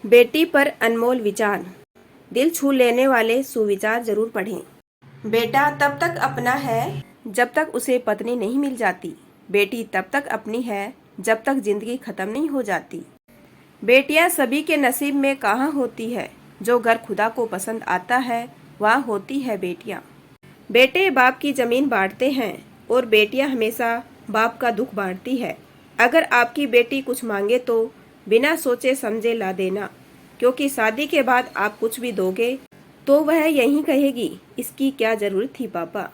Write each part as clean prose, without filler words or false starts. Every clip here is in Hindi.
बेटी पर अनमोल विचार, दिल छू लेने वाले सुविचार जरूर पढ़ें। बेटा तब तक अपना है जब तक उसे पत्नी नहीं मिल जाती। बेटी तब तक अपनी है जब तक जिंदगी खत्म नहीं हो जाती। बेटियां सभी के नसीब में कहाँ होती है, जो घर खुदा को पसंद आता है वहाँ होती है बेटियां। बेटे बाप की जमीन बांटते हैं और बेटियां हमेशा बाप का दुख बांटती है। अगर आपकी बेटी कुछ मांगे तो बिना सोचे समझे ला देना, क्योंकि शादी के बाद आप कुछ भी दोगे तो वह यही कहेगी, इसकी क्या जरूरत थी पापा।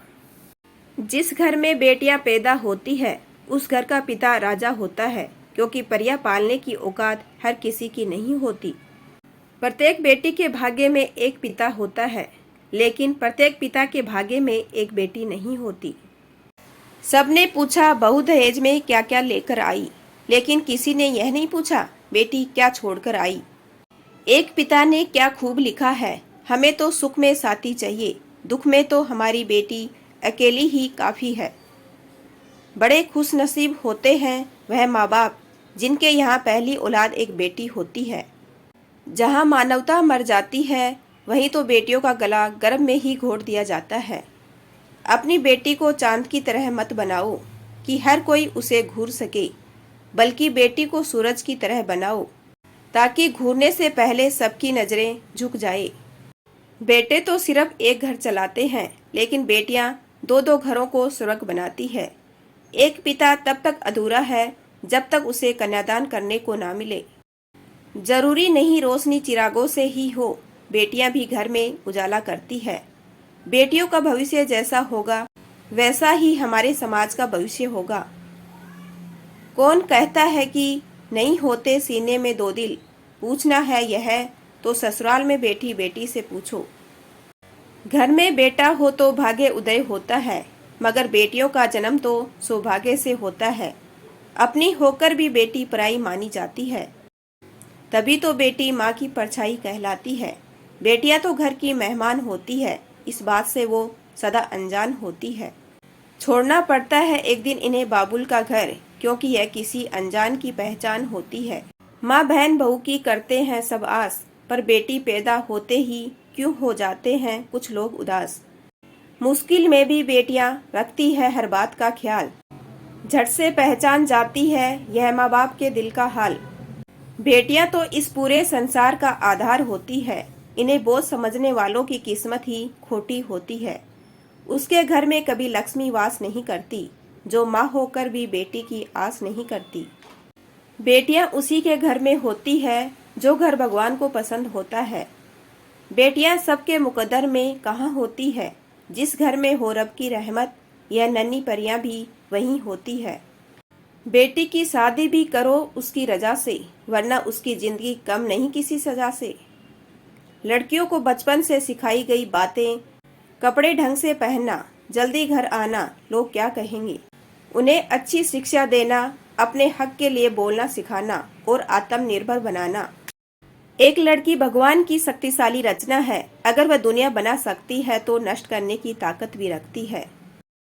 जिस घर में बेटियां पैदा होती है उस घर का पिता राजा होता है, क्योंकि परियां पालने की औकात हर किसी की नहीं होती। प्रत्येक बेटी के भाग्य में एक पिता होता है, लेकिन प्रत्येक पिता के भाग्य में एक बेटी नहीं होती। सबने पूछा बहू दहेज में क्या क्या लेकर आई, लेकिन किसी ने यह नहीं पूछा बेटी क्या छोड़कर आई। एक पिता ने क्या खूब लिखा है, हमें तो सुख में साथी चाहिए, दुख में तो हमारी बेटी अकेली ही काफी है। बड़े खुश नसीब होते हैं वह माँ बाप जिनके यहाँ पहली औलाद एक बेटी होती है। जहाँ मानवता मर जाती है वहीं तो बेटियों का गला गर्भ में ही घोट दिया जाता है। अपनी बेटी को चांद की तरह मत बनाओ कि हर कोई उसे घूर सके, बल्कि बेटी को सूरज की तरह बनाओ ताकि घूरने से पहले सबकी नजरें झुक जाए। बेटे तो सिर्फ एक घर चलाते हैं, लेकिन बेटियां दो दो घरों को स्वर्ग बनाती है। एक पिता तब तक अधूरा है जब तक उसे कन्यादान करने को ना मिले। जरूरी नहीं रोशनी चिरागों से ही हो, बेटियां भी घर में उजाला करती है। बेटियों का भविष्य जैसा होगा वैसा ही हमारे समाज का भविष्य होगा। कौन कहता है कि नहीं होते सीने में दो दिल, पूछना है यह तो ससुराल में बैठी बेटी से पूछो। घर में बेटा हो तो भाग्य उदय होता है, मगर बेटियों का जन्म तो सौभाग्य से होता है। अपनी होकर भी बेटी पराई मानी जाती है, तभी तो बेटी माँ की परछाई कहलाती है। बेटियां तो घर की मेहमान होती है, इस बात से वो सदा अनजान होती है। छोड़ना पड़ता है एक दिन इन्हें बाबुल का घर, क्योंकि यह किसी अनजान की पहचान होती है। माँ बहन बहू की करते हैं सब आस, पर बेटी पैदा होते ही क्यों हो जाते हैं कुछ लोग उदास। मुश्किल में भी बेटियां रखती है हर बात का ख्याल, झट से पहचान जाती है यह माँ बाप के दिल का हाल। बेटियां तो इस पूरे संसार का आधार होती है, इन्हें बोझ समझने वालों की किस्मत ही खोटी होती है। उसके घर में कभी लक्ष्मी वास नहीं करती, जो माँ होकर भी बेटी की आस नहीं करती। बेटियां उसी के घर में होती है जो घर भगवान को पसंद होता है। बेटियां सबके मुकद्दर में कहाँ होती है, जिस घर में हो रब की रहमत यह नन्ही परियां भी वहीं होती है। बेटी की शादी भी करो उसकी रजा से, वरना उसकी जिंदगी कम नहीं किसी सजा से। लड़कियों को बचपन से सिखाई गई बातें, कपड़े ढंग से पहनना, जल्दी घर आना, लोग क्या कहेंगे, उन्हें अच्छी शिक्षा देना, अपने हक के लिए बोलना सिखाना और आत्मनिर्भर बनाना। एक लड़की भगवान की शक्तिशाली रचना है, अगर वह दुनिया बना सकती है तो नष्ट करने की ताकत भी रखती है।